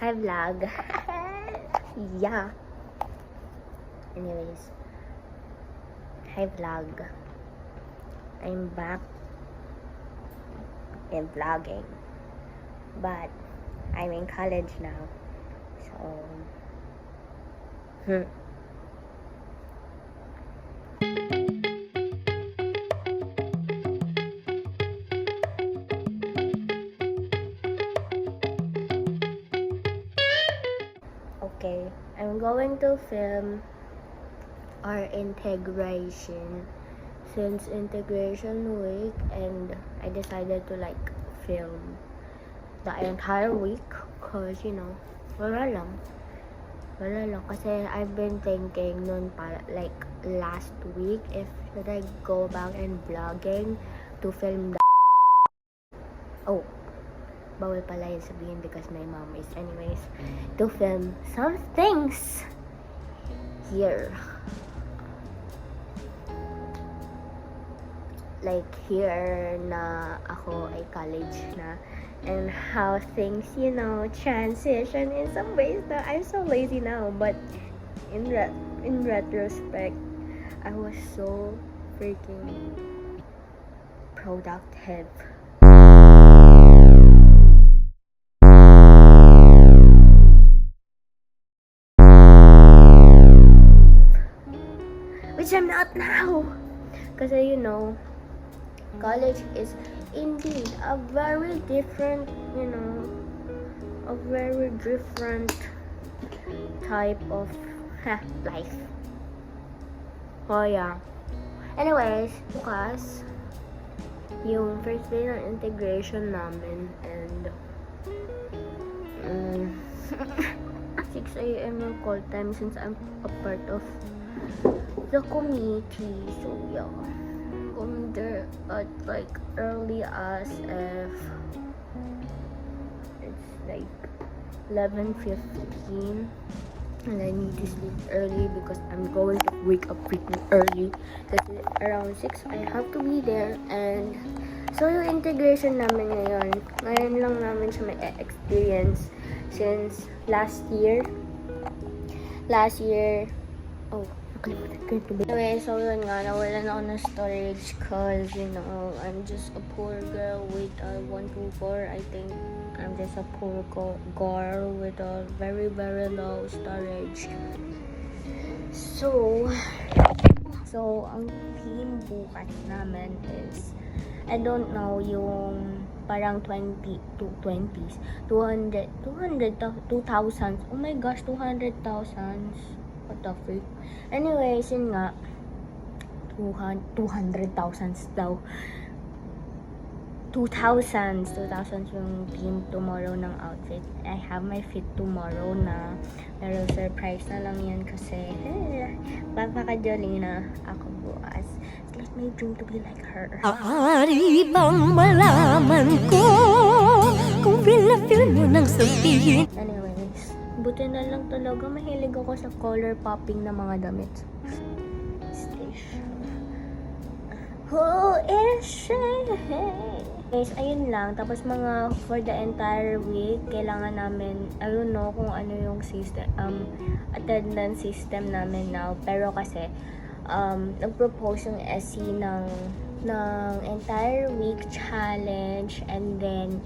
Hi vlog. Yeah. Anyways. Hi vlog. I'm back in vlogging. But I'm in college now. So okay, I'm going to film our integration since integration week, and I decided to film the entire week cause wala lang kasi I've been thinking noon pa last week if should I go back and vlogging to film the bawal pala yun sabihin because my mom is anyways to film some things here here na ako ay college na, and how things transition in some ways that I'm so lazy now, but in retrospect I was so freaking productive. Which I'm not now. Kasi college is indeed a very different, type of life. Oh yeah. Anyways, bukas yung first day ng integration namin, and 6 a.m. yung call time since I'm a part of the committee. So yeah, going there at early as if it's 11:15, and I need to sleep early because I'm going to wake up freaking early kasi around 6 I have to be there. And so yung integration namin ngayon lang namin siya may experience since last year. Anyway, so yun nga, nawalan ako ng storage cause I'm just a poor girl with a 124. I think I'm just a poor girl with a very very low storage. So ang theme bukas namin is, I don't know, yung parang 200s, 200,000s. Oh my gosh, 200,000s. What the freak? Anyways, yun nga, 200,000s daw. 2,000s yung theme tomorrow ng outfit. I have my fit tomorrow na, pero surprise na lang yan kasi papaka-jolly na ako bukas. It's like my dream to be like her. Ari bang malaman ko kung feel mo nang sabihin. Anyways, buti na lang talaga mahilig ako sa color popping na mga damit. Who is she? Guys, ayun lang. Tapos for the entire week, kailangan namin, I don't know kung ano yung system, attendance system namin now. Pero kasi, nag-propose yung SC ng entire week challenge, and then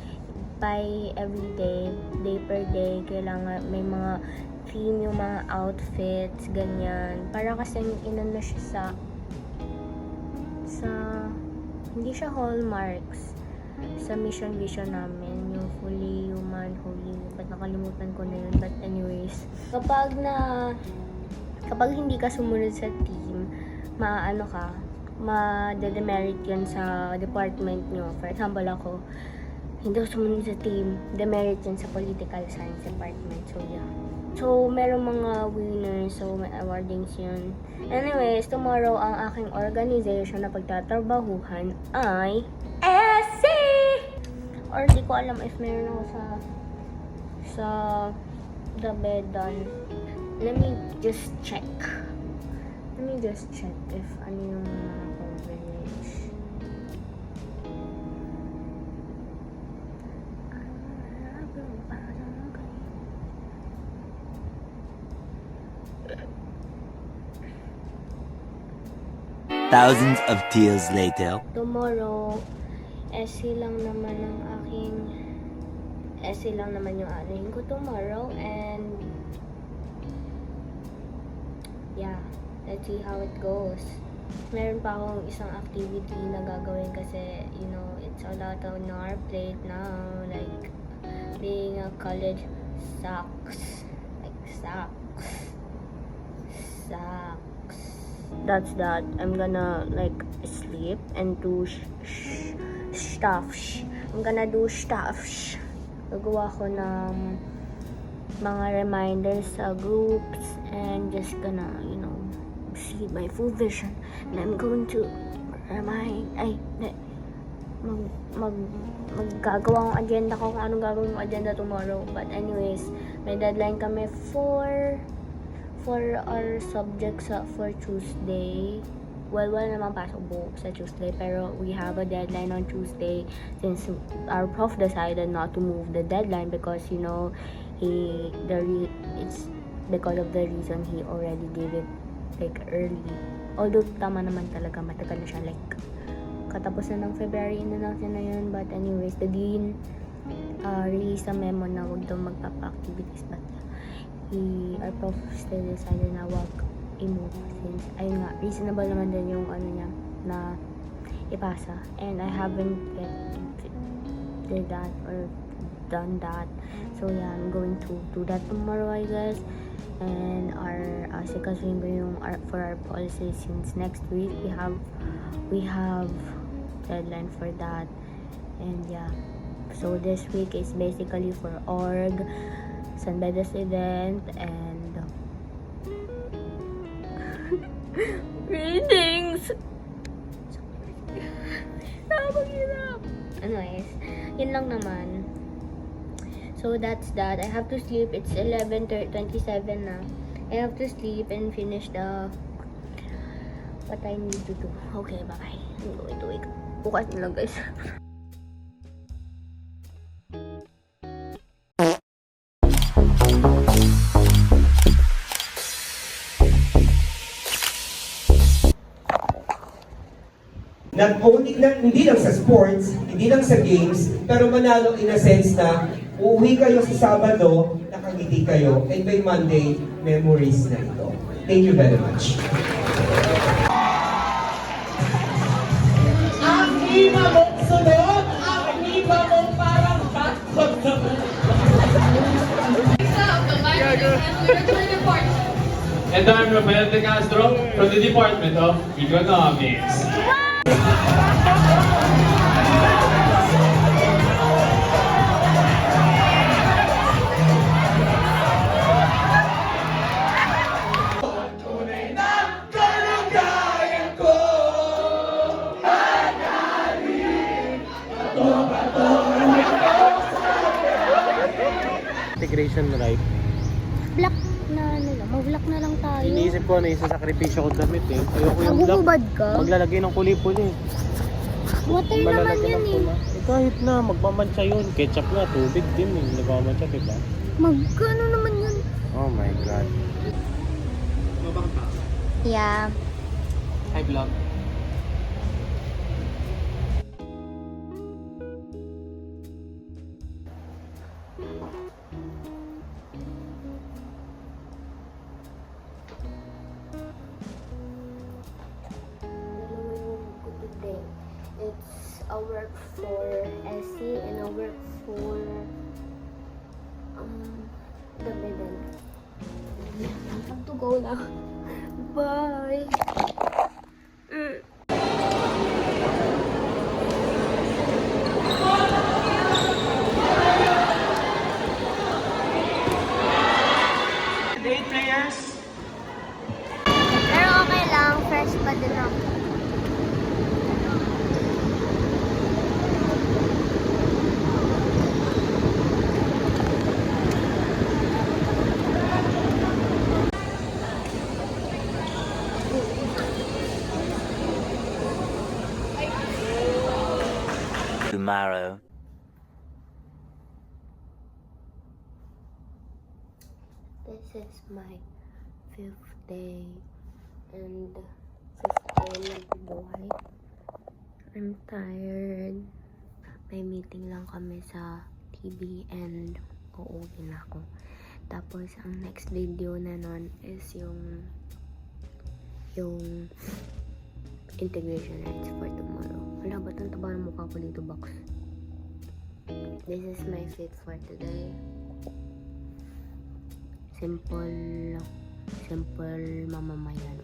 by every day per day, kailangan may mga theme yung mga outfits, ganyan. Para kasi inano siya sa hindi siya hallmarks sa mission vision namin, yung fully human, but nakalimutan ko na yun. But anyways, kapag hindi ka sumunod sa team, ma-demerit yun sa department nyo. For example, ako, hindi ako sumunod sa team, demerit yun sa political science department. So yeah. So, merong mga winners, so may awardings yun. Anyways, tomorrow ang aking organization na pagtatrabahuhan ay SC! Or di ko alam if meron ako sa the bed done. Let me just check if ano yung mga coverage. Thousands of tears later. Tomorrow, essay lang naman yung anuhin ko tomorrow, and yeah, let's see how it goes. Meron pa akong isang activity na gagawin kasi, you know, it's a lot on our plate now. Like, being a college sucks. Like, sucks. That's that. I'm gonna, like, sleep and do stuff. I'm gonna do stuff. Gagawa ko ng mga reminders sa groups and just gonna, you know, see my full vision. And I'm going to maggagawa ng agenda ko kung anong gagawin ng agenda tomorrow. But anyways, may deadline kami for our subjects for Tuesday. Well, wala naman pasok buo sa Tuesday, pero we have a deadline on Tuesday since our prof decided not to move the deadline because, you know, it's because of the reason he already gave it like early. Although tama naman talaga, matagal na siya, like katapusan ng February na lang siya na yun. But anyways, the dean released a memo na wag daw magpapa-activities, but our prof still decided na wag i-move since ayun nga, reasonable naman din yung ano niya na ipasa, and I haven't yet did that or done that. So yeah, I'm going to do that tomorrow, I guess. And sikasuhin ko yung for our policy since next week we have deadline for that. And yeah, so this week is basically for org, San Beda student, and readings. Nakakahirap. Anyways, yun lang naman. So that's that. I have to sleep. It's 11:27 na. I have to sleep and finish what I need to do. Okay, bye. I'm going to wake up. Bukas na lang, guys. Not only hindi lang sa sports, hindi lang sa games, pero manalo in a sense na uuwi kayo sa Sabado, nakangiti kayo, and by Monday, memories na ito. Thank you very much. Ang iba mong sunod, ang iba mong parang backward na. And I'm Rafael De Castro from the Department of Economics. Integration right. Black na ano lang. Mag-black na lang tayo. Iniisip ko na isa sakripisyo ko damit eh. Ayoko yung black. Magubad ka? Maglalagay ng kulay-puli. Water naman Malalagay yan ng eh. pula. Kahit na, magmamansya yun. Ketchup nga, tubig din eh. Nagmamansya, diba? Magkano naman yun? Oh my God. Yeah. Hi, vlog. It's a work for SC and a work for the middle. I have to go now. Bye. Pero okay lang, fresh pa din ako. Tomorrow. This is my 5th day and 5th buhay. I'm tired. May meeting lang kami sa TV and uuwi na ako. Tapos, ang next video na nun is yung integration rights for tomorrow. Wala, ba't ang taba ng mukha ko dito, box? This is my fit for today. Simple mamamayan.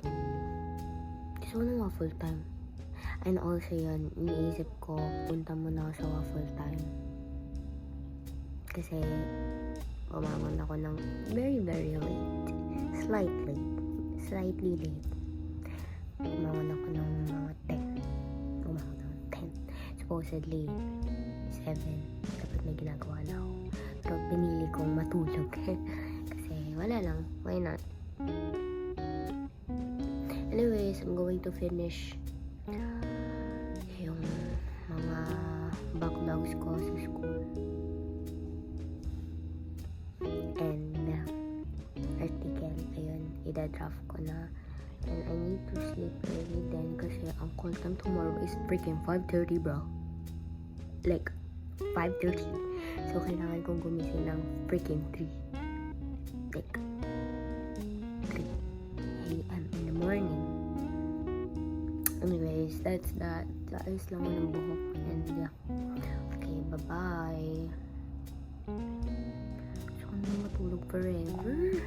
Gusto ko ng waffle time. And also yun, iniisip ko, punta muna ako sa waffle time. Kasi, umangon ako ng very late. Slightly late. Umangon ako ng mga 10. Umangon ako ng 10. Supposedly, 7. Dapat may ginagawa na ako. Pero pinili kong matulog. Kasi wala lang. Why not? Anyways, I'm going to finish yung mga backlogs ko sa school. And article, ayun, ida-draft ko na. And I need to sleep early then kasi ang call time tomorrow is freaking 5:30, bro. Like, 5:30. So, kailangan kong gumising ng freaking 3. Like, 3 a.m. in the morning. Anyways, that's that. Ayos lang ng buhok. And yeah. Okay, bye-bye. Gusto ko na matulog forever.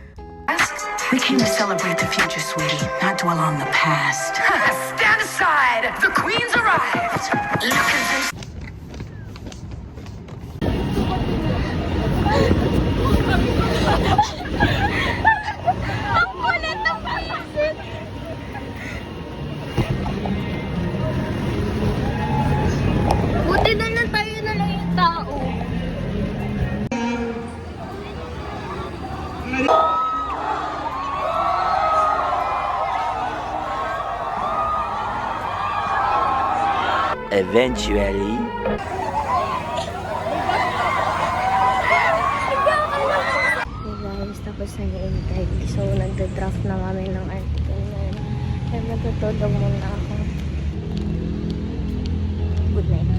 We came to celebrate the future, sweetie, not dwell on the past. Stand aside! The Queen's arrived! Look at this. Buti na lang tayo na lang yung tao. Eventually, Hey guys, tapos nag-intay. So, nagda-draft na kami ng article na yun. Kaya natutulog muna ako. Good night.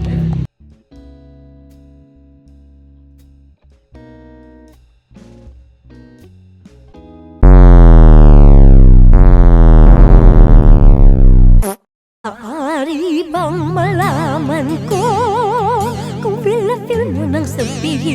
Maaari bang malaman ko kung feel na feel mo nang sabihin